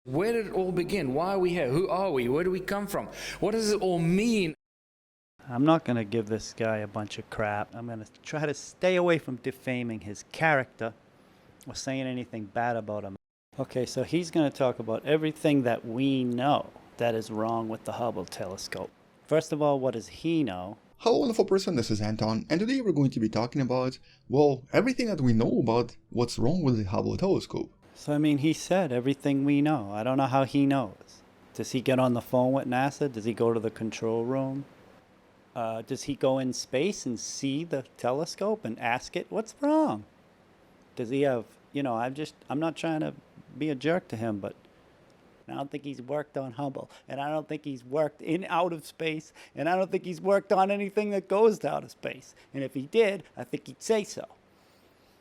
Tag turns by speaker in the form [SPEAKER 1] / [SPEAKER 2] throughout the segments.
[SPEAKER 1] Where did it all begin? Why are we here? Who are we? Where do we come from? What does it all mean?
[SPEAKER 2] I'm not going to give this guy a bunch of crap. I'm going to try to stay away from defaming his character or saying anything bad about him. Okay, so he's going to talk about everything that we know that is wrong with the Hubble telescope. First of all, what does he know?
[SPEAKER 3] Hello wonderful person, this is Anton, and today we're going to be talking about, well, everything that we know about what's wrong with the Hubble telescope.
[SPEAKER 2] So, I mean, he said everything we know. I don't know how he knows. Does he get on the phone with NASA? Does he go to the control room? Does he go in space and see the telescope and ask it, what's wrong? Does he have, I'm not trying to be a jerk to him, but I don't think he's worked on Hubble, and I don't think he's worked in out of space, and I don't think he's worked on anything that goes to outer space. And if he did, I think he'd say so.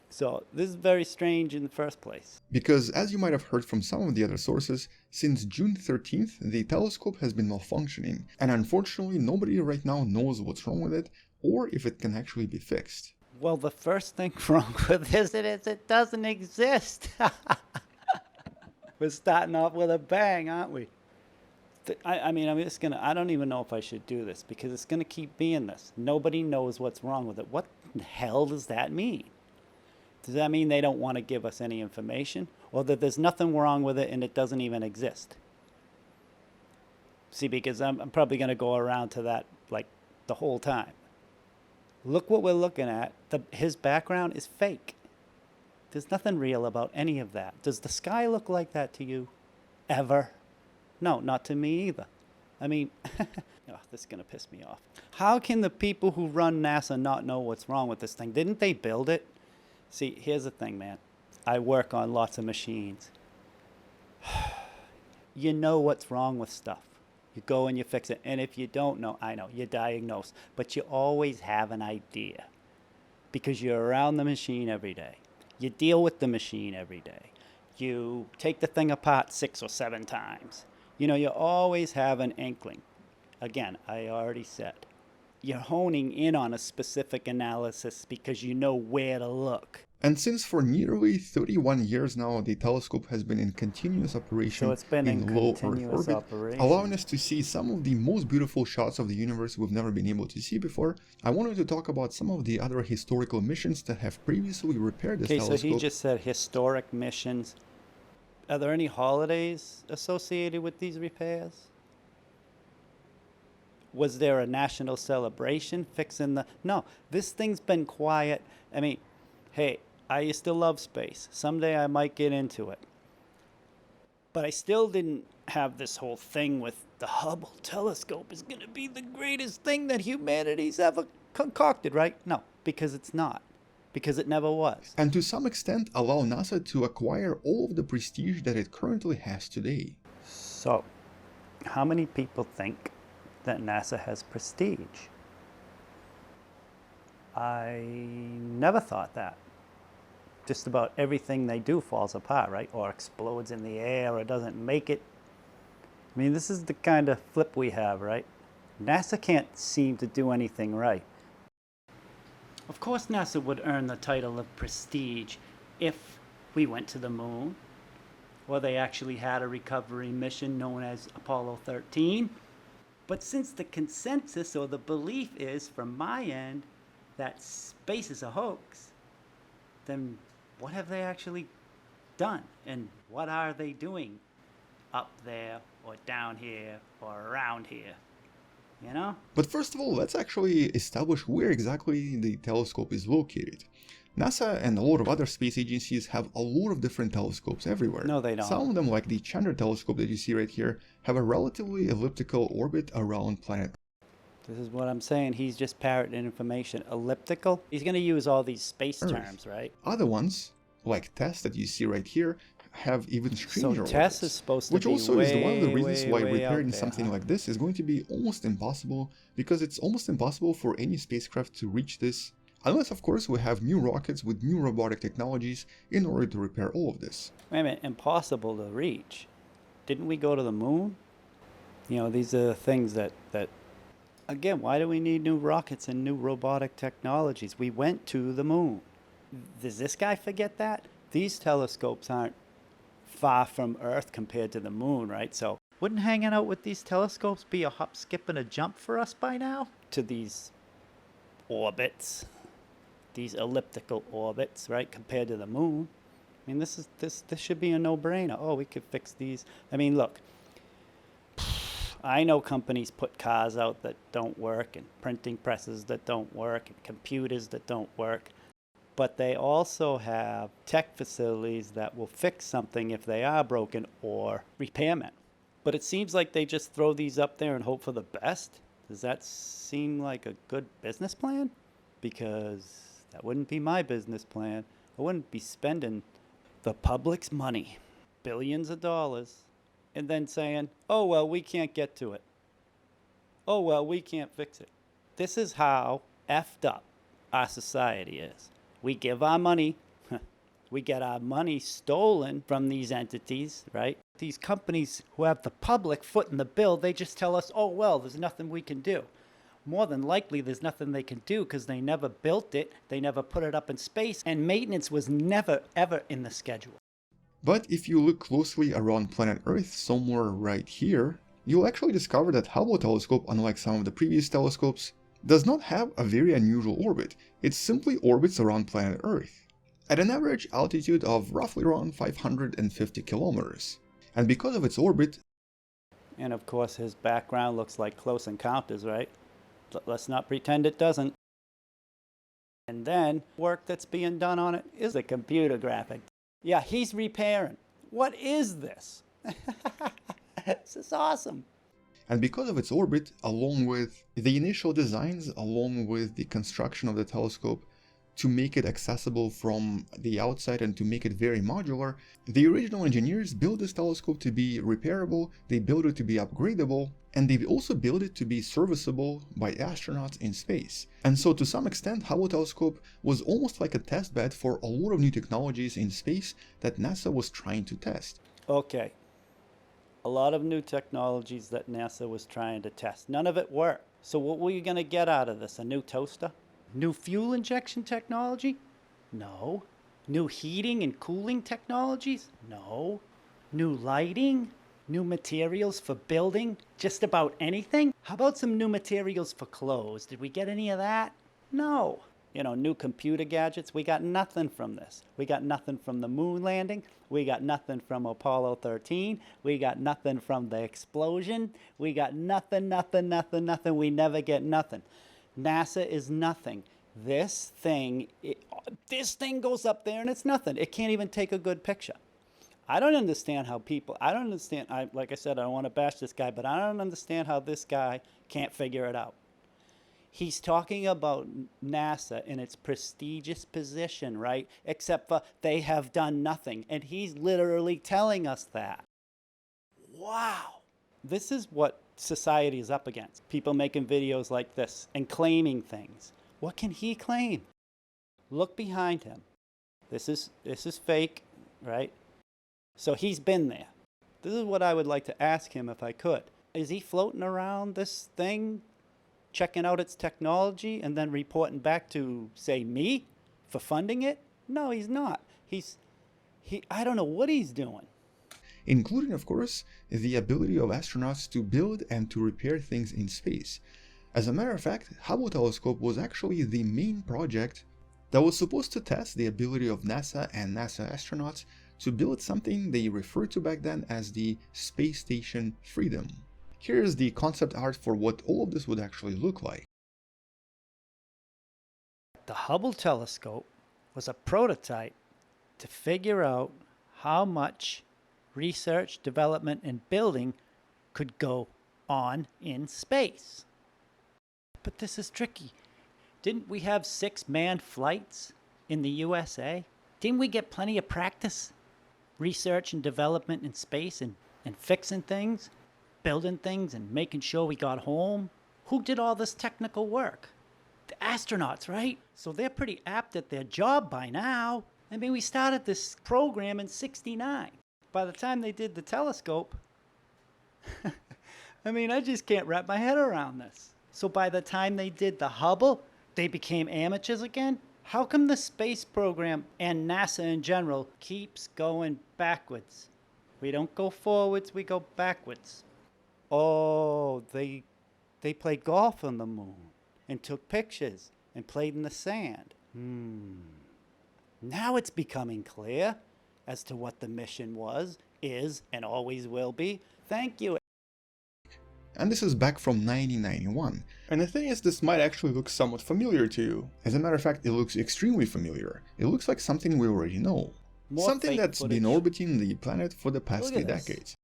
[SPEAKER 2] So this is very strange in the first place.
[SPEAKER 3] Because as you might have heard from some of the other sources, since June 13th, the telescope has been malfunctioning, and unfortunately nobody right now knows what's wrong with it, or if it can actually be fixed.
[SPEAKER 2] Well, the first thing wrong with this is it doesn't exist. We're starting off with a bang, aren't we? I don't even know if I should do this, because it's going to keep being this. Nobody knows what's wrong with it. What the hell does that mean? Does that mean they don't want to give us any information? Or that there's nothing wrong with it and it doesn't even exist? See, because I'm probably going to go around to that like the whole time. Look what we're looking at. His background is fake. There's nothing real about any of that. Does the sky look like that to you? Ever? No, not to me either. I mean, this is going to piss me off. How can the people who run NASA not know what's wrong with this thing? Didn't they build it? See, here's the thing, man. I work on lots of machines. You know what's wrong with stuff. You go and you fix it. And if you don't know, I know, you diagnose. But you always have an idea. Because you're around the machine every day. You deal with the machine every day. You take the thing apart 6 or 7 times. You always have an inkling. Again, I already said. You're honing in on a specific analysis because you know where to look.
[SPEAKER 3] And since for nearly 31 years now, the telescope has been in continuous operation,
[SPEAKER 2] so it's been in
[SPEAKER 3] low
[SPEAKER 2] continuous
[SPEAKER 3] Earth orbit,
[SPEAKER 2] operation,
[SPEAKER 3] allowing us to see some of the most beautiful shots of the universe we've never been able to see before, I wanted to talk about some of the other historical missions that have previously repaired this telescope.
[SPEAKER 2] Okay, so he just said historic missions. Are there any holidays associated with these repairs? Was there a national celebration fixing the... No, this thing's been quiet. I mean, hey, I used to love space. Someday I might get into it. But I still didn't have this whole thing with the Hubble telescope is going to be the greatest thing that humanity's ever concocted, right? No, because it's not. Because it never was.
[SPEAKER 3] And to some extent allow NASA to acquire all of the prestige that it currently has today.
[SPEAKER 2] So, how many people think that NASA has prestige? I never thought that. Just about everything they do falls apart, right? Or explodes in the air or doesn't make it. I mean, this is the kind of flip we have, right? NASA can't seem to do anything right. Of course NASA would earn the title of prestige if we went to the moon, or they actually had a recovery mission known as Apollo 13. But since the consensus or the belief is, from my end, that space is a hoax, then what have they actually done? And what are they doing up there or down here or around here? You know?
[SPEAKER 3] But first of all, let's actually establish where exactly the telescope is located. NASA and a lot of other space agencies have a lot of different telescopes everywhere.
[SPEAKER 2] No, they don't.
[SPEAKER 3] Some of them, like the Chandra telescope that you see right here, have a relatively elliptical orbit around planet Earth.
[SPEAKER 2] This is what I'm saying. He's just parroting information. Elliptical? He's going to use all these space terms, right?
[SPEAKER 3] Other ones, like TESS that you see right here, have even stranger
[SPEAKER 2] So TESS
[SPEAKER 3] orbits,
[SPEAKER 2] is supposed to
[SPEAKER 3] which
[SPEAKER 2] be
[SPEAKER 3] also is one of the reasons why
[SPEAKER 2] way
[SPEAKER 3] repairing
[SPEAKER 2] out there,
[SPEAKER 3] something like this is going to be almost impossible, because it's almost impossible for any spacecraft to reach this, unless of course we have new rockets with new robotic technologies in order to repair all of this.
[SPEAKER 2] Wait a minute, impossible to reach. Didn't we go to the moon? These are the things that again, why do we need new rockets and new robotic technologies? We went to the moon. Does this guy forget that? These telescopes aren't far from Earth compared to the moon, right? So wouldn't hanging out with these telescopes be a hop, skip, and a jump for us by now? To these orbits, these elliptical orbits, right, compared to the moon. I mean, this should be a no-brainer. Oh, we could fix these. I mean, look, I know companies put cars out that don't work, and printing presses that don't work, and computers that don't work. But they also have tech facilities that will fix something if they are broken, or repairmen. But it seems like they just throw these up there and hope for the best. Does that seem like a good business plan? Because that wouldn't be my business plan. I wouldn't be spending the public's money, billions of dollars, and then saying, oh, well, we can't get to it. Oh, well, we can't fix it. This is how effed up our society is. We give our money, we get our money stolen from these entities, right? These companies who have the public foot in the bill, they just tell us, oh, well, there's nothing we can do. More than likely, there's nothing they can do because they never built it, they never put it up in space, and maintenance was never, ever in the schedule.
[SPEAKER 3] But if you look closely around planet Earth, somewhere right here, you'll actually discover that Hubble telescope, unlike some of the previous telescopes, does not have a very unusual orbit. It simply orbits around planet Earth, at an average altitude of roughly around 550 kilometers. And because of its orbit...
[SPEAKER 2] And of course his background looks like Close Encounters, right? Let's not pretend it doesn't. And then, work that's being done on it is a computer graphic. Yeah, he's repairing. What is this? This is awesome.
[SPEAKER 3] And because of its orbit, along with the initial designs, along with the construction of the telescope, to make it accessible from the outside and to make it very modular, the original engineers built this telescope to be repairable, they built it to be upgradable, and they also built it to be serviceable by astronauts in space. And so to some extent, Hubble telescope was almost like a test bed for a lot of new technologies in space that NASA was trying to test.
[SPEAKER 2] Okay. A lot of new technologies that NASA was trying to test. None of it worked. So what were you going to get out of this? A new toaster? New fuel injection technology? No. New heating and cooling technologies? No. New lighting? New materials for building? Just about anything? How about some new materials for clothes? Did we get any of that? No. You know, new computer gadgets? We got nothing from this. We got nothing from the moon landing. We got nothing from Apollo 13. We got nothing from the explosion. We got nothing. We never get nothing. NASA is nothing. This thing goes up there and it's nothing. It can't even take a good picture. I don't understand how people, like I said, I don't want to bash this guy, but I don't understand how this guy can't figure it out. He's talking about NASA in its prestigious position, right? Except for they have done nothing. And he's literally telling us that. Wow. This is what society is up against. People making videos like this and claiming things. What can he claim? Look behind him. This is fake, right? So he's been there. This is what I would like to ask him if I could. Is he floating around this thing, checking out its technology, and then reporting back to, say, me for funding it? No, he's not. I don't know what he's doing.
[SPEAKER 3] Including, of course, the ability of astronauts to build and to repair things in space. As a matter of fact, Hubble telescope was actually the main project that was supposed to test the ability of NASA and NASA astronauts to build something they referred to back then as the Space Station Freedom. Here's the concept art for what all of this would actually look like.
[SPEAKER 2] The Hubble telescope was a prototype to figure out how much research, development, and building could go on in space. But this is tricky. Didn't we have 6 manned flights in the USA? Didn't we get plenty of practice? Research and development in space and fixing things, building things and making sure we got home? Who did all this technical work? The astronauts, right? So they're pretty apt at their job by now. I mean, we started this program in '69. By the time they did the telescope, I mean, I just can't wrap my head around this. So by the time they did the Hubble, they became amateurs again? How come the space program and NASA in general keeps going backwards? We don't go forwards, we go backwards. Oh, they played golf on the moon and took pictures and played in the sand. Now it's becoming clear as to what the mission was, is, and always will be. Thank you.
[SPEAKER 3] And this is back from 1991. And the thing is, this might actually look somewhat familiar to you. As a matter of fact, it looks extremely familiar. It looks like something we already know.
[SPEAKER 2] More
[SPEAKER 3] Something
[SPEAKER 2] fake
[SPEAKER 3] that's
[SPEAKER 2] footage.
[SPEAKER 3] been orbiting the planet for the past
[SPEAKER 2] Look
[SPEAKER 3] few
[SPEAKER 2] at this.
[SPEAKER 3] decades.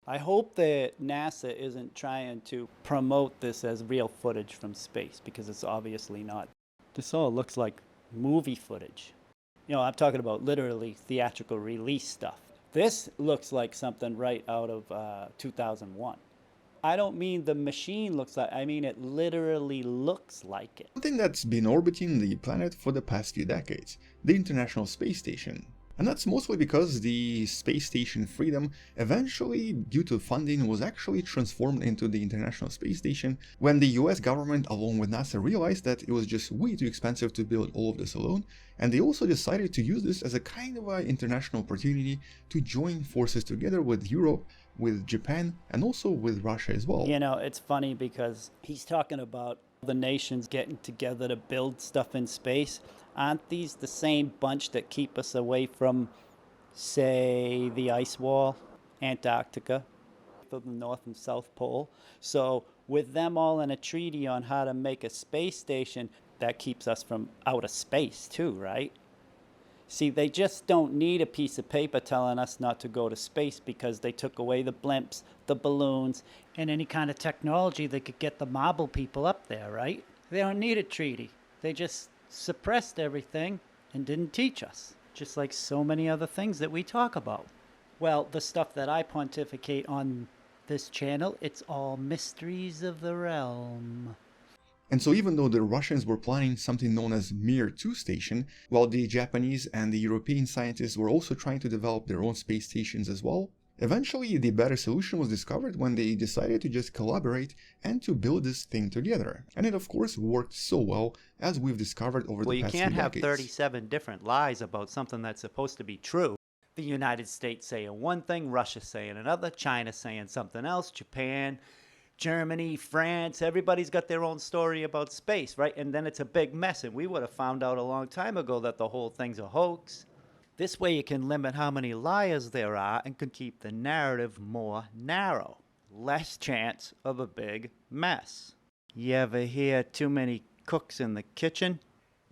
[SPEAKER 2] I hope that NASA isn't trying to promote this as real footage from space, because it's obviously not. This all looks like movie footage. You know, I'm talking about literally theatrical release stuff. This looks like something right out of 2001. I don't mean the machine looks like, I mean it literally looks like it.
[SPEAKER 3] Something that's been orbiting the planet for the past few decades, the International Space Station. And that's mostly because the Space Station Freedom eventually, due to funding, was actually transformed into the International Space Station when the US government, along with NASA, realized that it was just way too expensive to build all of this alone, and they also decided to use this as a kind of an international opportunity to join forces together with Europe, with Japan, and also with Russia as well.
[SPEAKER 2] You know, it's funny because he's talking about the nations getting together to build stuff in space. Aren't these the same bunch that keep us away from, say, the ice wall, Antarctica, from the North and South Pole? So with them all in a treaty on how to make a space station, that keeps us from outer space too, right? See, they just don't need a piece of paper telling us not to go to space because they took away the blimps, the balloons, and any kind of technology that could get the marble people up there, right? They don't need a treaty. They just suppressed everything and didn't teach us, just like so many other things that we talk about. Well, the stuff that I pontificate on this channel, it's all mysteries of the realm.
[SPEAKER 3] And so even though the Russians were planning something known as Mir 2 station, while the Japanese and the European scientists were also trying to develop their own space stations as well, eventually the better solution was discovered when they decided to just collaborate and to build this thing together. And it of course worked so well, as we've discovered over
[SPEAKER 2] Well,
[SPEAKER 3] the
[SPEAKER 2] you
[SPEAKER 3] past
[SPEAKER 2] can't
[SPEAKER 3] few
[SPEAKER 2] have
[SPEAKER 3] decades.
[SPEAKER 2] 37 different lies about something that's supposed to be true. The United States saying one thing, Russia saying another, China saying something else, Japan, Germany, France, everybody's got their own story about space, right? And then it's a big mess, and we would have found out a long time ago that the whole thing's a hoax. This way you can limit how many liars there are and can keep the narrative more narrow. Less chance of a big mess. You ever hear too many cooks in the kitchen?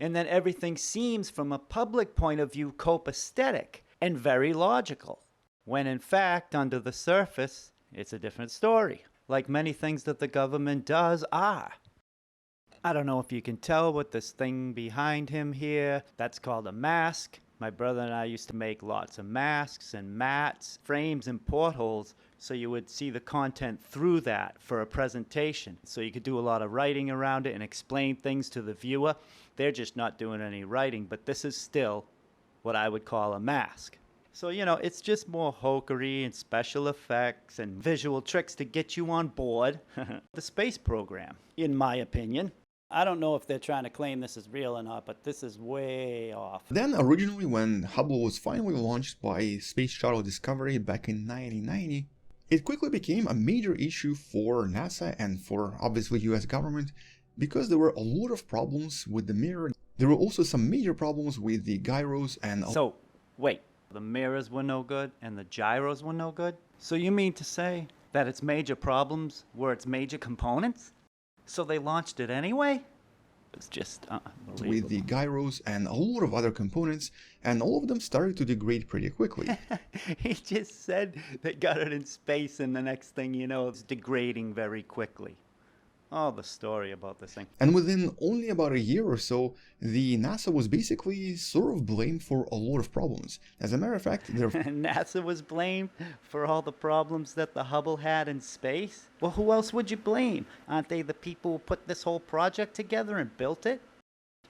[SPEAKER 2] And then everything seems, from a public point of view, copacetic and very logical. When in fact, under the surface, it's a different story. Like many things that the government does are. I don't know if you can tell with this thing behind him here. That's called a mask. My brother and I used to make lots of masks and mats, frames and portholes, so you would see the content through that for a presentation. So you could do a lot of writing around it and explain things to the viewer. They're just not doing any writing, but this is still what I would call a mask. So, you know, it's just more hokery and special effects and visual tricks to get you on board the space program, in my opinion. I don't know if they're trying to claim this is real or not, but this is way off.
[SPEAKER 3] Then originally when Hubble was finally launched by Space Shuttle Discovery back in 1990, it quickly became a major issue for NASA and for obviously US government because there were a lot of problems with the mirror. There were also some major problems with the gyros and...
[SPEAKER 2] So, wait. The mirrors were no good and the gyros were no good? So you mean to say that its major problems were its major components? So they launched it anyway? It's just unbelievable.
[SPEAKER 3] with the gyros and a lot of other components, and all of them started to degrade pretty quickly.
[SPEAKER 2] He just said they got it in space and the next thing you know it's degrading very quickly. Oh, the story about this thing.
[SPEAKER 3] And within only about a year or so, the NASA was basically sort of blamed for a lot of problems. As a matter of fact, their
[SPEAKER 2] NASA was blamed for all the problems that the Hubble had in space? Well, who else would you blame? Aren't they the people who put this whole project together and built it?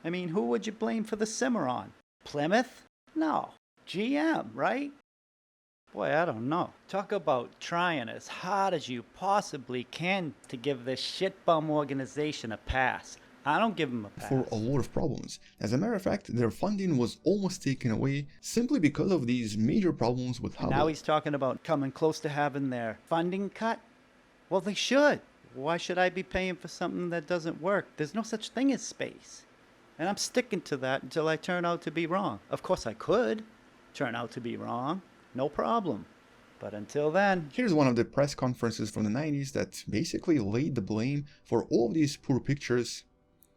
[SPEAKER 2] I mean, who would you blame for the Cimarron? Plymouth? No. GM, right? Boy, I don't know. Talk about trying as hard as you possibly can to give this shitbum organization a pass. I don't give them a pass.
[SPEAKER 3] for a lot of problems. As a matter of fact, their funding was almost taken away simply because of these major problems with Hubble.
[SPEAKER 2] Now he's talking about coming close to having their funding cut. Well, they should. Why should I be paying for something that doesn't work? There's no such thing as space. And I'm sticking to that until I turn out to be wrong. Of course, I could turn out to be wrong. No problem. But until then,
[SPEAKER 3] Here's one of the press conferences from the 90s that basically laid the blame for all of these poor pictures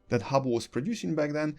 [SPEAKER 3] that Hubble was producing back then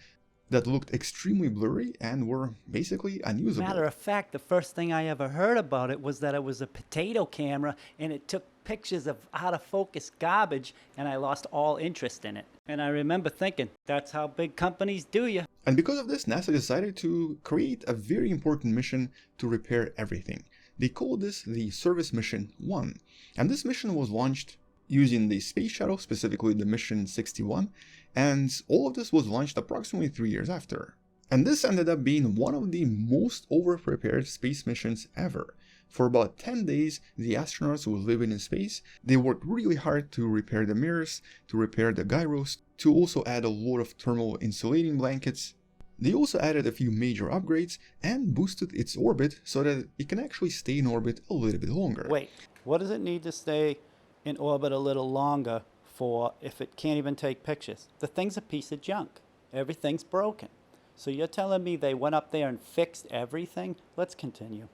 [SPEAKER 3] that looked extremely blurry and were basically unusable.
[SPEAKER 2] matter of fact, the first thing I ever heard about it was that it was a potato camera and it took pictures of out of focus garbage, and I lost all interest in it. And I remember thinking, that's how big companies do you.
[SPEAKER 3] And because of this, NASA decided to create a very important mission to repair everything. They called this the Service Mission 1. And this mission was launched using the Space Shuttle, specifically the Mission 61, and all of this was launched approximately 3 years after. And this ended up being one of the most over-prepared space missions ever. For about 10 days, the astronauts were living in space. They worked really hard to repair the mirrors, to repair the gyros, to also add a lot of thermal insulating blankets. They also added a few major upgrades and boosted its orbit so that it can actually stay in orbit a little bit longer.
[SPEAKER 2] Wait, what does it need to stay in orbit a little longer for if it can't even take pictures? The thing's a piece of junk. Everything's broken. So you're telling me they went up there and fixed everything? Let's continue.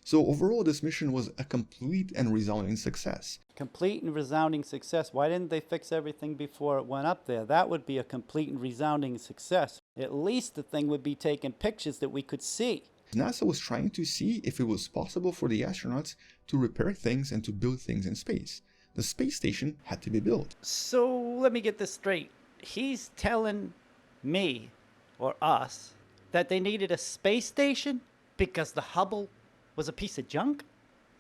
[SPEAKER 3] So overall, this mission was a complete and resounding success.
[SPEAKER 2] Complete and resounding success. Why didn't they fix everything before it went up there? That would be a complete and resounding success. At least the thing would be taking pictures that we could see.
[SPEAKER 3] NASA was trying to see if it was possible for the astronauts to repair things and to build things in space. The space station had to be built.
[SPEAKER 2] So let me get this straight. He's telling me, or us, that they needed a space station because the Hubble was a piece of junk?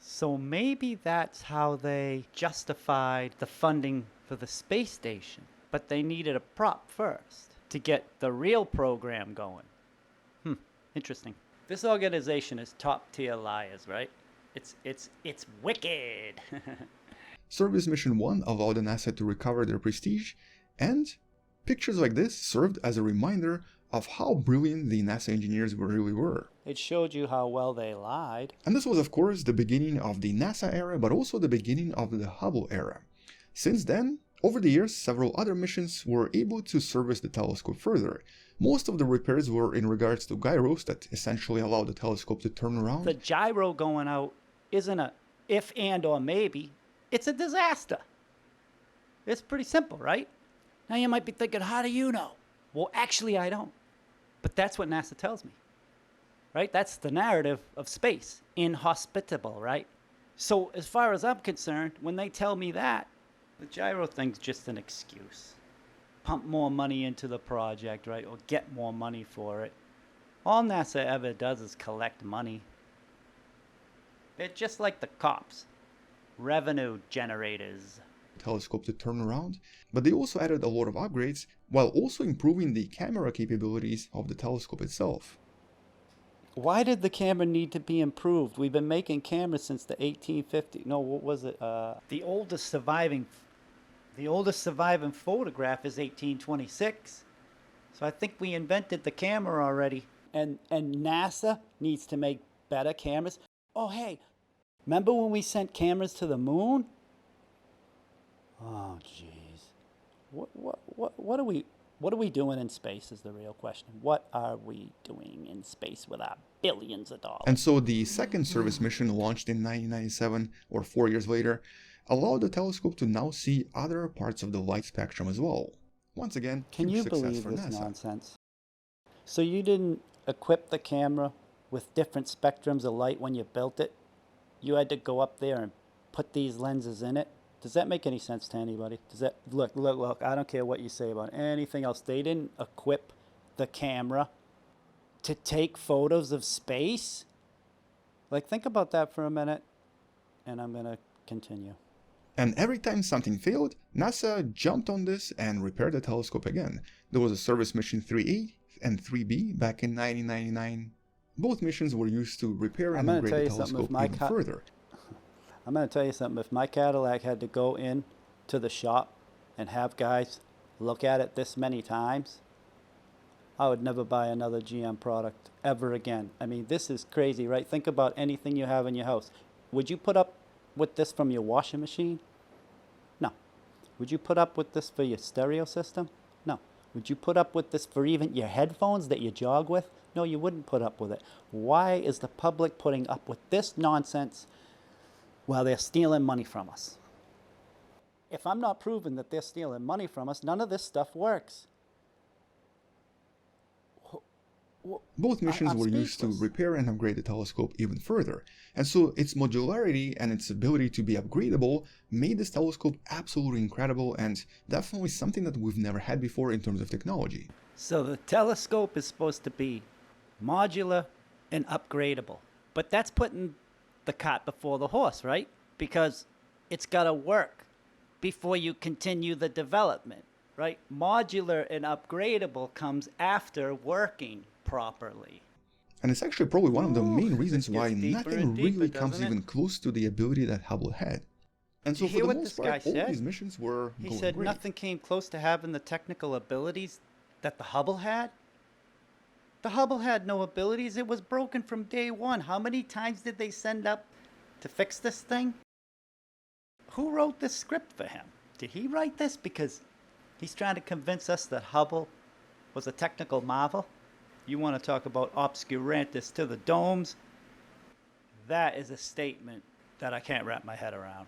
[SPEAKER 2] So maybe that's how they justified the funding for the space station. But they needed a prop first to get the real program going. Interesting. This organization is top tier liars, right? It's wicked.
[SPEAKER 3] Service Mission 1 allowed NASA to recover their prestige, and pictures like this served as a reminder of how brilliant the NASA engineers really were.
[SPEAKER 2] It showed you how well they lied.
[SPEAKER 3] And this was, of course, the beginning of the NASA era, but also the beginning of the Hubble era. Since then, over the years, several other missions were able to service the telescope further. Most of the repairs were in regards to gyros that essentially allowed the telescope to turn around.
[SPEAKER 2] The gyro going out isn't a if and or maybe. It's a disaster. It's pretty simple, right? Now you might be thinking, how do you know? Well, actually, I don't. But that's what NASA tells me, right? That's the narrative of space. Inhospitable, right? So as far as I'm concerned, when they tell me that, the gyro thing's just an excuse. Pump more money into the project, right? Or get more money for it. All NASA ever does is collect money. They're just like the cops. Revenue generators.
[SPEAKER 3] Telescope to turn around, but they also added a lot of upgrades while also improving the camera capabilities of the telescope itself.
[SPEAKER 2] Why did the camera need to be improved? We've been making cameras since the 1850s. No, what was it? The oldest surviving photograph is 1826. So I think we invented the camera already. And NASA needs to make better cameras. Oh, hey, remember when we sent cameras to the moon? Oh, jeez. What are we doing in space is the real question. What are we doing in space with our billions of dollars?
[SPEAKER 3] And so the second service mission, launched in 1997 or 4 years later, allowed the telescope to now see other parts of the light spectrum as well. Once again,
[SPEAKER 2] Can
[SPEAKER 3] huge
[SPEAKER 2] you
[SPEAKER 3] success
[SPEAKER 2] believe
[SPEAKER 3] for
[SPEAKER 2] this
[SPEAKER 3] NASA.
[SPEAKER 2] nonsense? So you didn't equip the camera with different spectrums of light when you built it? You had to go up there and put these lenses in it? Does that make any sense to anybody? Does that look, I don't care what you say about anything else. They didn't equip the camera to take photos of space? Like, think about that for a minute, and I'm going to continue.
[SPEAKER 3] And every time something failed, NASA jumped on this and repaired the telescope again. There was a service mission 3A and 3B back in 1999. Both missions were used to repair and upgrade the telescope even further.
[SPEAKER 2] I'm going to tell you something. If my Cadillac had to go in to the shop and have guys look at it this many times, I would never buy another GM product ever again. I mean, this is crazy, right? Think about anything you have in your house. Would you put up with this from your washing machine? No. Would you put up with this for your stereo system? No. Would you put up with this for even your headphones that you jog with? No, you wouldn't put up with it. Why is the public putting up with this nonsense while they're stealing money from us? If I'm not proving that they're stealing money from us, none of this stuff works.
[SPEAKER 3] Both missions
[SPEAKER 2] I'm
[SPEAKER 3] were used to
[SPEAKER 2] speechless.
[SPEAKER 3] repair and upgrade the telescope even further, and so its modularity and its ability to be upgradable made this telescope absolutely incredible and definitely something that we've never had before in terms of technology.
[SPEAKER 2] So the telescope is supposed to be modular and upgradable. But that's putting the cart before the horse, right? Because it's got to work before you continue the development, right? Modular and upgradable comes after working properly.
[SPEAKER 3] And it's actually probably one of the main reasons
[SPEAKER 2] this
[SPEAKER 3] why
[SPEAKER 2] gets deeper
[SPEAKER 3] nothing
[SPEAKER 2] and deeper,
[SPEAKER 3] really comes
[SPEAKER 2] doesn't it?
[SPEAKER 3] even close to the ability that Hubble had. And so
[SPEAKER 2] You
[SPEAKER 3] for
[SPEAKER 2] hear
[SPEAKER 3] the
[SPEAKER 2] what
[SPEAKER 3] most
[SPEAKER 2] this
[SPEAKER 3] part,
[SPEAKER 2] guy
[SPEAKER 3] all
[SPEAKER 2] said?
[SPEAKER 3] these missions were
[SPEAKER 2] He
[SPEAKER 3] going
[SPEAKER 2] said
[SPEAKER 3] great.
[SPEAKER 2] nothing came close to having the technical abilities that the Hubble had. The Hubble had no abilities. It was broken from day one. How many times did they send up to fix this thing? Who wrote this script for him? Did he write this? Because he's trying to convince us that Hubble was a technical marvel. You want to talk about obscurantus to the domes? That is a statement that I can't wrap my head around.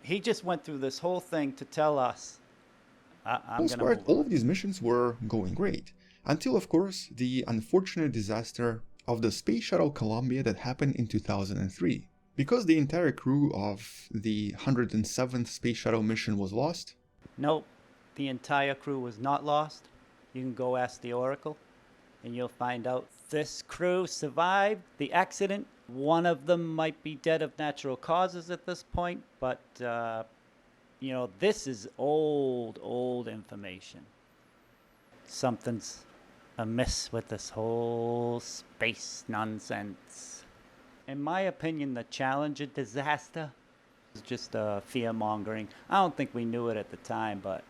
[SPEAKER 2] He just went through this whole thing to tell us. I'm
[SPEAKER 3] For the most
[SPEAKER 2] going to
[SPEAKER 3] part,
[SPEAKER 2] move
[SPEAKER 3] all
[SPEAKER 2] on.
[SPEAKER 3] of these missions were going great. Until, of course, the unfortunate disaster of the Space Shuttle Columbia that happened in 2003. Because the entire crew of the 107th Space Shuttle mission was lost,
[SPEAKER 2] Nope, the entire crew was not lost. You can go ask the Oracle, and you'll find out this crew survived the accident. One of them might be dead of natural causes at this point, but, this is old information. Something's amiss with this whole space nonsense. In my opinion, the Challenger disaster is just fear-mongering. I don't think we knew it at the time, but,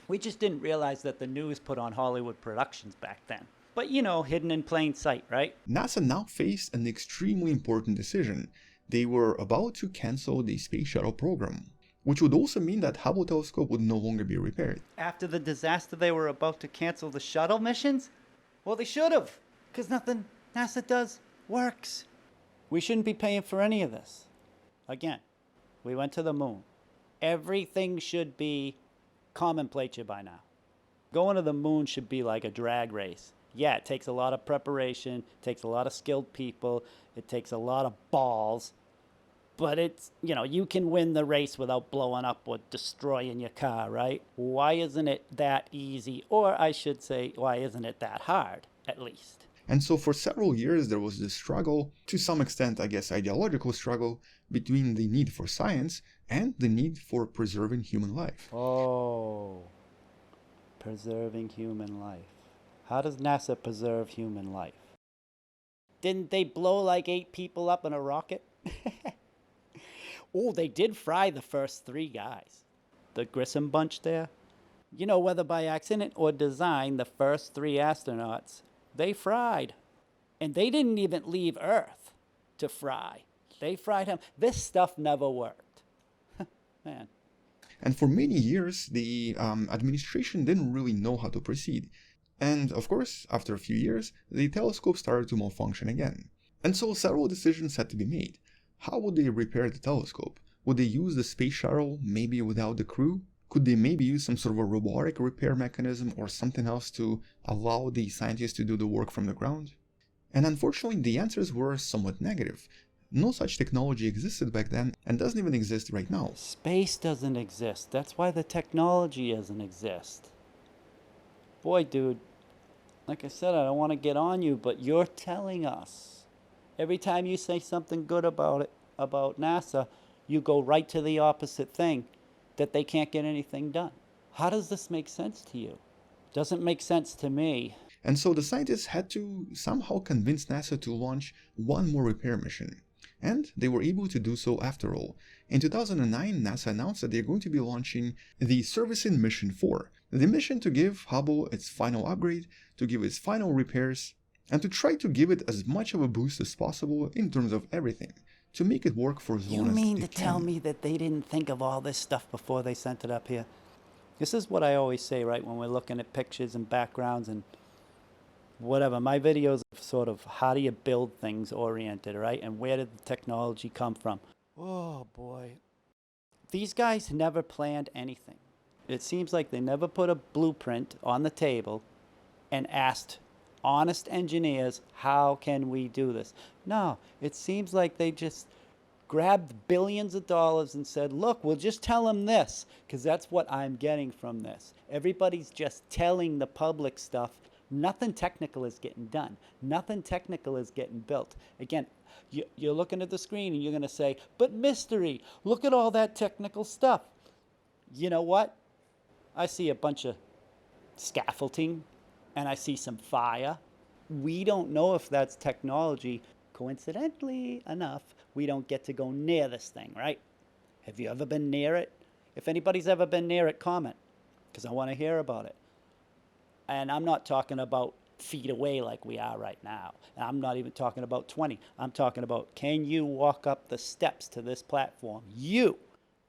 [SPEAKER 2] we just didn't realize that the news put on Hollywood productions back then. But, hidden in plain sight, right?
[SPEAKER 3] NASA now faced an extremely important decision. They were about to cancel the Space Shuttle program, which would also mean that Hubble telescope would no longer be repaired.
[SPEAKER 2] After the disaster, they were about to cancel the shuttle missions? Well, they should have, because nothing NASA does works. We shouldn't be paying for any of this. Again, we went to the moon. Everything should be commonplace by now. Going to the moon should be like a drag race. Yeah, it takes a lot of preparation, takes a lot of skilled people, it takes a lot of balls, but it's, you can win the race without blowing up or destroying your car, right? Why isn't it that easy? Or I should say, why isn't it that hard, at least?
[SPEAKER 3] And so for several years there was this struggle, to some extent I guess ideological struggle, between the need for science and the need for preserving human life.
[SPEAKER 2] Oh, preserving human life. How does NASA preserve human life? Didn't they blow like 8 people up in a rocket? Oh, they did fry the first 3 guys. The Grissom bunch there. Whether by accident or design, the first 3 astronauts, they fried. And they didn't even leave Earth to fry. They fried him. This stuff never worked. Man.
[SPEAKER 3] And for many years, the administration didn't really know how to proceed. And of course, after a few years, the telescope started to malfunction again. And so several decisions had to be made. How would they repair the telescope? Would they use the space shuttle, maybe without the crew? Could they maybe use some sort of a robotic repair mechanism or something else to allow the scientists to do the work from the ground? And unfortunately, the answers were somewhat negative. No such technology existed back then and doesn't even exist right now.
[SPEAKER 2] Space doesn't exist. That's why the technology doesn't exist. Boy, dude, like I said, I don't want to get on you, but you're telling us. Every time you say something good about NASA, you go right to the opposite thing, that they can't get anything done. How does this make sense to you? Doesn't make sense to me.
[SPEAKER 3] And so the scientists had to somehow convince NASA to launch one more repair mission. And they were able to do so after all. In 2009, NASA announced that they're going to be launching the Servicing Mission 4, the mission to give Hubble its final upgrade, to give its final repairs, and to try to give it as much of a boost as possible in terms of everything, to make it work for as
[SPEAKER 2] You
[SPEAKER 3] long as
[SPEAKER 2] mean
[SPEAKER 3] it
[SPEAKER 2] to
[SPEAKER 3] can.
[SPEAKER 2] tell me that they didn't think of all this stuff before they sent it up here? This is what I always say, right, when we're looking at pictures and backgrounds and whatever. My videos are sort of how do you build things oriented, right? And where did the technology come from? Oh, boy. These guys never planned anything. It seems like they never put a blueprint on the table and asked honest engineers, how can we do this? No, it seems like they just grabbed billions of dollars and said, look, we'll just tell them this, because that's what I'm getting from this. Everybody's just telling the public stuff. Nothing technical is getting done. Nothing technical is getting built. Again, you're looking at the screen and you're going to say, but mystery, look at all that technical stuff. You know what? I see a bunch of scaffolding and I see some fire. We don't know if that's technology. Coincidentally enough, we don't get to go near this thing, right? Have you ever been near it? If anybody's ever been near it, comment, because I want to hear about it. And I'm not talking about feet away like we are right now. And I'm not even talking about 20. I'm talking about, can you walk up the steps to this platform? You.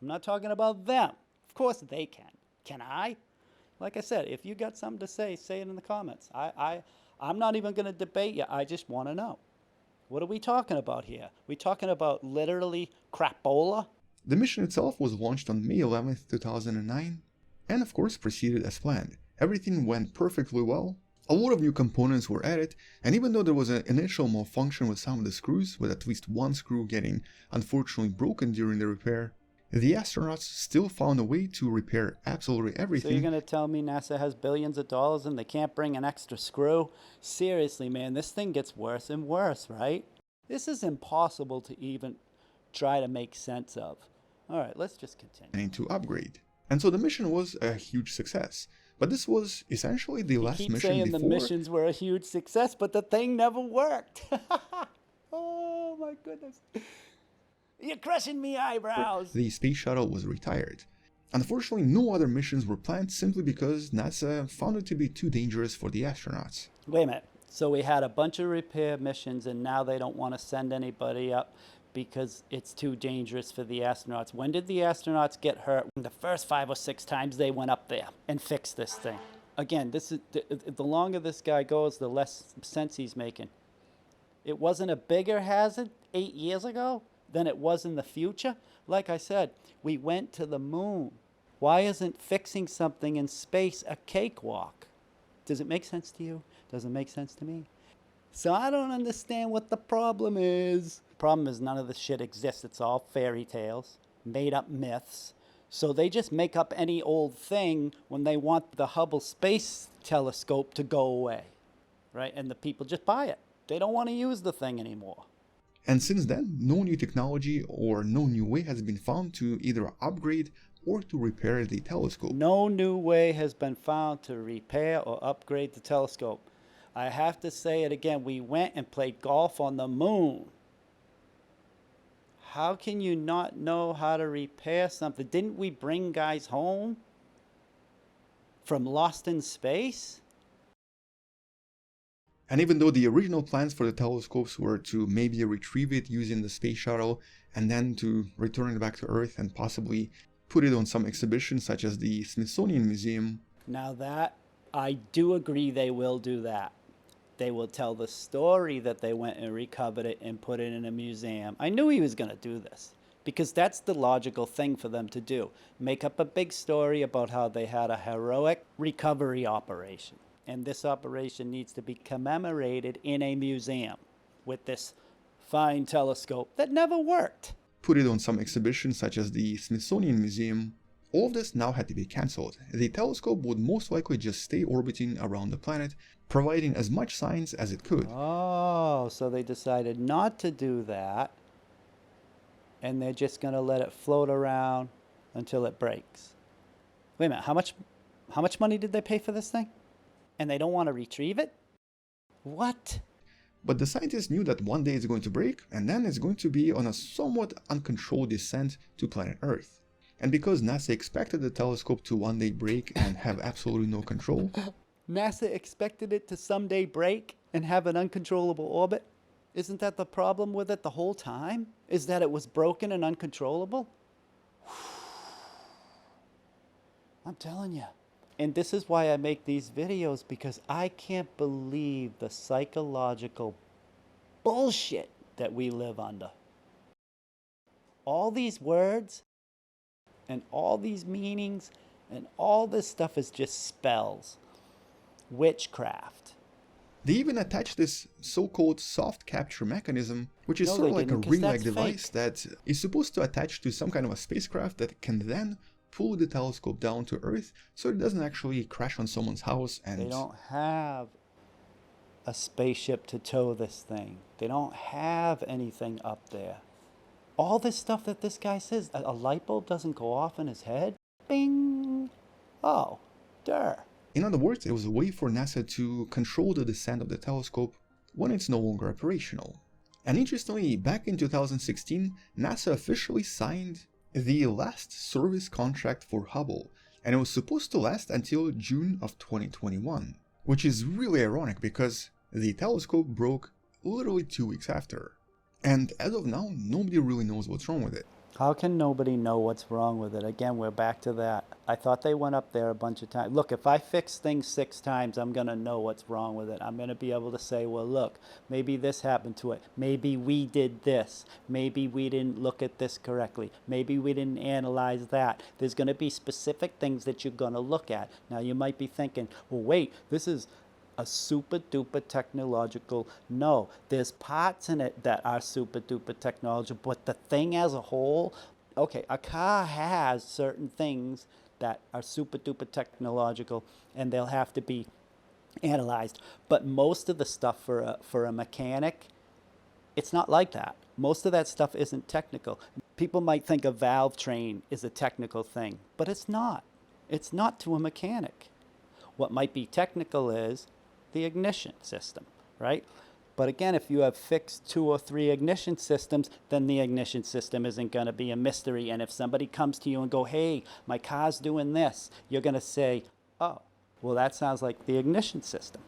[SPEAKER 2] I'm not talking about them. Of course they can. Can I? Like I said, if you got something to say it in the comments. I'm not even going to debate you. I just want to know. What are we talking about here? We talking about literally crapola?
[SPEAKER 3] The mission itself was launched on May 11th, 2009, and of course proceeded as planned. Everything went perfectly well. A lot of new components were added, and even though there was an initial malfunction with some of the screws, with at least one screw getting unfortunately broken during the repair, the astronauts still found a way to repair absolutely everything.
[SPEAKER 2] So you're going to tell me NASA has billions of dollars and they can't bring an extra screw? Seriously, man, this thing gets worse and worse, right? This is impossible to even try to make sense of. All right, let's just continue.
[SPEAKER 3] To upgrade. And so the mission was a huge success. But this was essentially the last
[SPEAKER 2] You keep
[SPEAKER 3] mission
[SPEAKER 2] saying
[SPEAKER 3] before...
[SPEAKER 2] the missions were a huge success, but the thing never worked. Oh my goodness. You're crushing me eyebrows.
[SPEAKER 3] the space shuttle was retired. Unfortunately, no other missions were planned simply because NASA found it to be too dangerous for the astronauts.
[SPEAKER 2] Wait a minute. So we had a bunch of repair missions and now they don't want to send anybody up because it's too dangerous for the astronauts. When did the astronauts get hurt? The first 5 or 6 times they went up there and fixed this thing. Again, this is the longer this guy goes, the less sense he's making. It wasn't a bigger hazard 8 years ago than it was in the future. Like I said, we went to the moon. Why isn't fixing something in space a cakewalk? Does it make sense to you? Does it make sense to me? So I don't understand what the problem is. The problem is none of this shit exists. It's all fairy tales, made up myths. So they just make up any old thing when they want the Hubble Space Telescope to go away, right? And the people just buy it. They don't want to use the thing anymore.
[SPEAKER 3] And since then, no new technology or no new way has been found to either upgrade or to repair the telescope.
[SPEAKER 2] No new way has been found to repair or upgrade the telescope. I have to say it again, we went and played golf on the moon. How can you not know how to repair something? Didn't we bring guys home from Lost in Space?
[SPEAKER 3] And even though the original plans for the telescopes were to maybe retrieve it using the space shuttle and then to return it back to Earth and possibly put it on some exhibition such as the Smithsonian Museum.
[SPEAKER 2] Now that, I do agree they will do that. They will tell the story that they went and recovered it and put it in a museum. I knew he was going to do this because that's the logical thing for them to do. Make up a big story about how they had a heroic recovery operation. And this operation needs to be commemorated in a museum with this fine telescope that never worked.
[SPEAKER 3] Put it on some exhibition such as the Smithsonian Museum. All of this now had to be cancelled. The telescope would most likely just stay orbiting around the planet, providing as much science as it could.
[SPEAKER 2] Oh, so they decided not to do that. And they're just going to let it float around until it breaks. Wait a minute, how much money did they pay for this thing? And they don't want to retrieve it? What?
[SPEAKER 3] But the scientists knew that one day it's going to break, and then it's going to be on a somewhat uncontrolled descent to planet Earth. And because NASA expected the telescope to one day break and have absolutely no control,
[SPEAKER 2] NASA expected it to someday break and have an uncontrollable orbit? Isn't that the problem with it the whole time? Is that it was broken and uncontrollable? I'm telling you. And this is why I make these videos, because I can't believe the psychological bullshit that we live under. All these words and all these meanings and all this stuff is just spells. Witchcraft.
[SPEAKER 3] they even attached this so-called soft capture mechanism, which is
[SPEAKER 2] No,
[SPEAKER 3] sort of
[SPEAKER 2] they
[SPEAKER 3] like a
[SPEAKER 2] didn't, 'cause
[SPEAKER 3] ring-like
[SPEAKER 2] that's
[SPEAKER 3] device
[SPEAKER 2] fake.
[SPEAKER 3] that is supposed to attach to some kind of a spacecraft that can then pull the telescope down to Earth so it doesn't actually crash on someone's house. And
[SPEAKER 2] They don't have a spaceship to tow this thing. They don't have anything up there. All this stuff that this guy says, a light bulb doesn't go off in his head. Bing! Oh, duh.
[SPEAKER 3] in other words, it was a way for NASA to control the descent of the telescope when it's no longer operational. And interestingly, back in 2016, NASA officially signed the last service contract for Hubble, and it was supposed to last until June of 2021, which is really ironic because the telescope broke literally 2 weeks after. And as of now, nobody really knows what's wrong with it.
[SPEAKER 2] How can nobody know what's wrong with it? Again, we're back to that. I thought they went up there a bunch of times. Look, if I fix things 6 times, I'm going to know what's wrong with it. I'm going to be able to say, well, look, maybe this happened to it. Maybe we did this. Maybe we didn't look at this correctly. Maybe we didn't analyze that. There's going to be specific things that you're going to look at. Now, you might be thinking, well, wait, this is a super duper technological. No, there's parts in it that are super duper technological, but the thing as a whole, okay, a car has certain things that are super duper technological and they'll have to be analyzed. But most of the stuff for a mechanic, it's not like that. Most of that stuff isn't technical. People might think a valve train is a technical thing, but it's not. It's not to a mechanic. What might be technical is the ignition system, right? But again, if you have fixed 2 or 3 ignition systems, then the ignition system isn't going to be a mystery. And if somebody comes to you and go, hey, my car's doing this, you're going to say, oh, well, that sounds like the ignition system.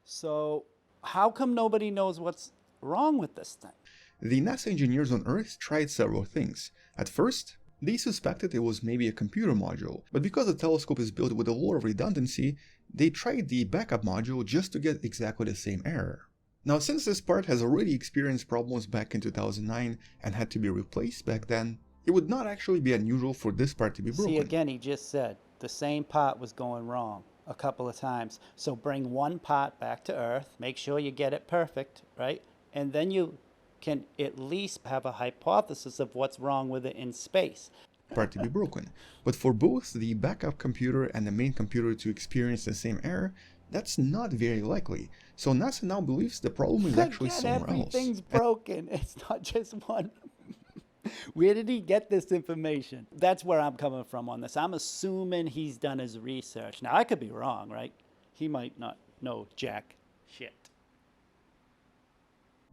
[SPEAKER 2] So how come nobody knows what's wrong with this thing?
[SPEAKER 3] The NASA engineers on Earth tried several things. At first, they suspected it was maybe a computer module, but because the telescope is built with a lot of redundancy, they tried the backup module just to get exactly the same error. Now, since this part has already experienced problems back in 2009 and had to be replaced back then, it would not actually be unusual for this part to be broken.
[SPEAKER 2] See, again, he just said the same part was going wrong a couple of times. So bring one part back to Earth, make sure you get it perfect, right? And then you can at least have a hypothesis of what's wrong with it in space.
[SPEAKER 3] Part to be broken. But for both the backup computer and the main computer to experience the same error, that's not very likely. So NASA now believes the problem is actually
[SPEAKER 2] Again,
[SPEAKER 3] somewhere else.
[SPEAKER 2] everything's broken. It's not just one. Where did he get this information? That's where I'm coming from on this. I'm assuming he's done his research. Now, I could be wrong, right? He might not know jack shit.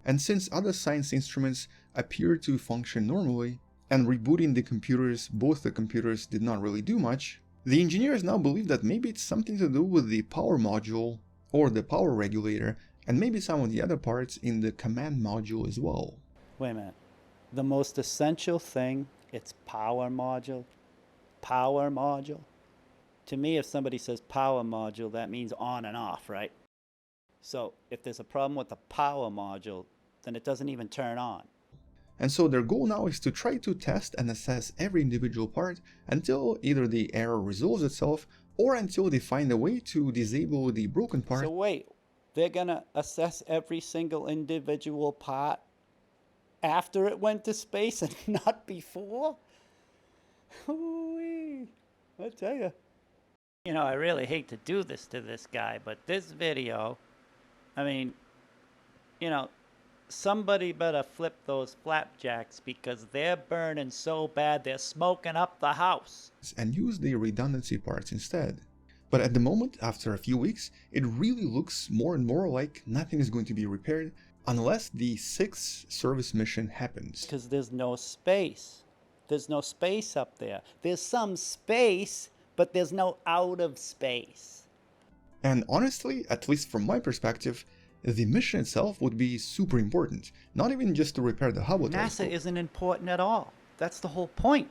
[SPEAKER 3] And since other science instruments appear to function normally, and rebooting the computers, both the computers did not really do much, the engineers now believe that maybe it's something to do with the power module or the power regulator, and maybe some of the other parts in the command module as well.
[SPEAKER 2] Wait a minute. The most essential thing, it's power module. Power module. To me, if somebody says power module, that means on and off, right? So if there's a problem with the power module, then it doesn't even turn on.
[SPEAKER 3] And so their goal now is to try to test and assess every individual part until either the error resolves itself or until they find a way to disable the broken part.
[SPEAKER 2] So wait, they're gonna assess every single individual part after it went to space and not before? Ooh-wee. I tell you. You know, I really hate to do this to this guy, but this video, I mean, you know, somebody better flip those flapjacks because they're burning so bad they're smoking up the house.
[SPEAKER 3] And use the redundancy parts instead. But at the moment, after a few weeks, it really looks more and more like nothing is going to be repaired, unless the sixth service mission happens.
[SPEAKER 2] Because there's no space. There's no space up there. There's some space, but there's no out of space.
[SPEAKER 3] And honestly, at least from my perspective, the mission itself would be super important, not even just to repair the Hubble
[SPEAKER 2] NASA
[SPEAKER 3] telescope.
[SPEAKER 2] isn't important at all. That's the whole point.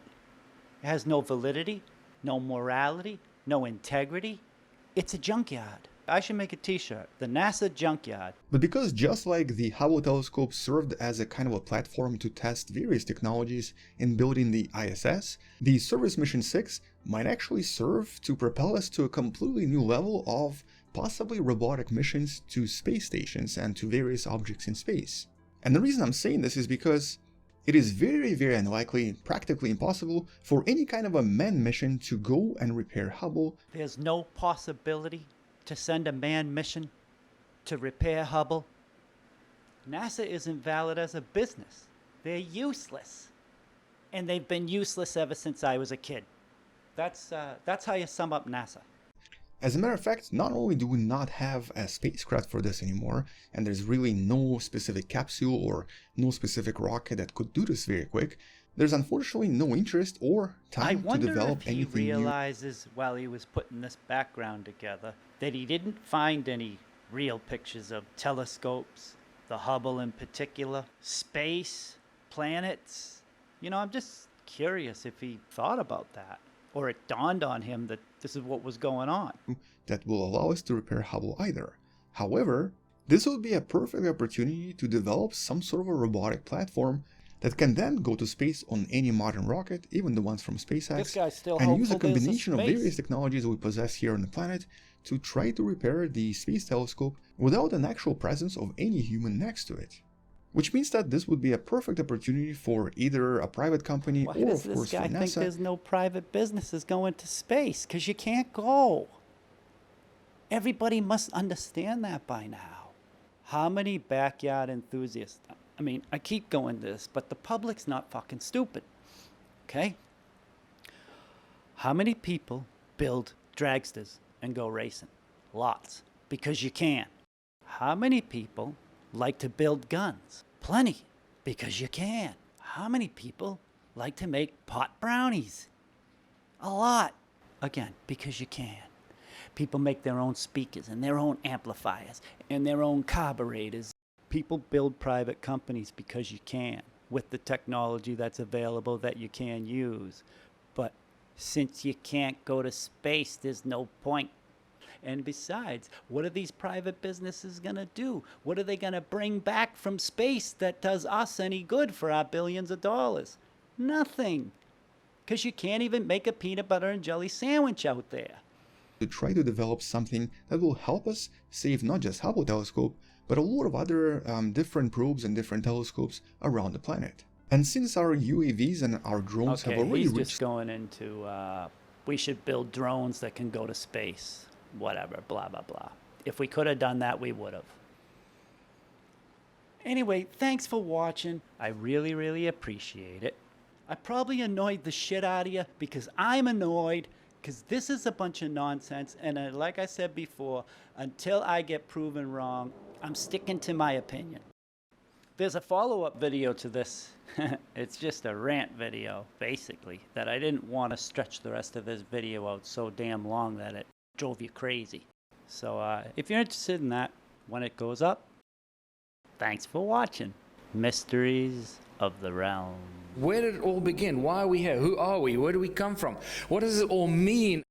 [SPEAKER 2] It has no validity, no morality, no integrity. It's a junkyard. I should make a t-shirt, the NASA junkyard.
[SPEAKER 3] But because just like the Hubble telescope served as a kind of a platform to test various technologies in building the ISS, the Service Mission 6 might actually serve to propel us to a completely new level of possibly robotic missions to space stations and to various objects in space. And the reason I'm saying this is because it is very, very unlikely, practically impossible, for any kind of a manned mission to go and repair Hubble.
[SPEAKER 2] There's no possibility to send a manned mission to repair Hubble. NASA isn't valid as a business. They're useless. And they've been useless ever since I was a kid. That's how you sum up NASA.
[SPEAKER 3] As a matter of fact, not only do we not have a spacecraft for this anymore, and there's really no specific capsule or no specific rocket that could do this very quick, there's unfortunately no interest or time to develop
[SPEAKER 2] if he
[SPEAKER 3] anything new.
[SPEAKER 2] realizes while he was putting this background together that he didn't find any real pictures of telescopes, the Hubble in particular, space, planets. You know, I'm just curious if he thought about that, or it dawned on him that this is what was going on.
[SPEAKER 3] That will allow us to repair Hubble either. However, this would be a perfect opportunity to develop some sort of a robotic platform that can then go to space on any modern rocket, even the ones from SpaceX,
[SPEAKER 2] This guy's still
[SPEAKER 3] and use a
[SPEAKER 2] hopeful there's a
[SPEAKER 3] combination of
[SPEAKER 2] space.
[SPEAKER 3] various technologies we possess here on the planet to try to repair the space telescope without an actual presence of any human next to it. Which means that this would be a perfect opportunity for either a private company
[SPEAKER 2] Why
[SPEAKER 3] or,
[SPEAKER 2] does
[SPEAKER 3] of course,
[SPEAKER 2] this guy
[SPEAKER 3] for
[SPEAKER 2] think
[SPEAKER 3] NASA.
[SPEAKER 2] there's no private businesses going to space? Because you can't go. Everybody must understand that by now. How many backyard enthusiasts? I mean, I keep going this, but the public's not fucking stupid. Okay? How many people build dragsters and go racing? Lots. Because you can. How many people like to build guns? Plenty. Because you can. How many people like to make pot brownies? A lot. Again, because you can. People make their own speakers and their own amplifiers and their own carburetors. People build private companies because you can, with the technology that's available that you can use. But since you can't go to space, there's no point. And besides, what are these private businesses going to do? What are they going to bring back from space that does us any good for our billions of dollars? Nothing. Because you can't even make a peanut butter and jelly sandwich out there.
[SPEAKER 3] To try to develop something that will help us save not just Hubble telescope, but a lot of other different probes and different telescopes around the planet. And since our UAVs and our drones have already
[SPEAKER 2] he's
[SPEAKER 3] reached...
[SPEAKER 2] just going into, we should build drones that can go to space, whatever, blah, blah, blah. If we could have done that, we would have. Anyway, thanks for watching. I really, really appreciate it. I probably annoyed the shit out of you because I'm annoyed, because this is a bunch of nonsense. And like I said before, until I get proven wrong, I'm sticking to my opinion. There's a follow-up video to this. It's just a rant video, basically, that I didn't want to stretch the rest of this video out so damn long that it drove you crazy. So if you're interested in that, when it goes up, thanks for watching. Mysteries of the Realm.
[SPEAKER 1] Where did it all begin? Why are we here? Who are we? Where do we come from? What does it all mean?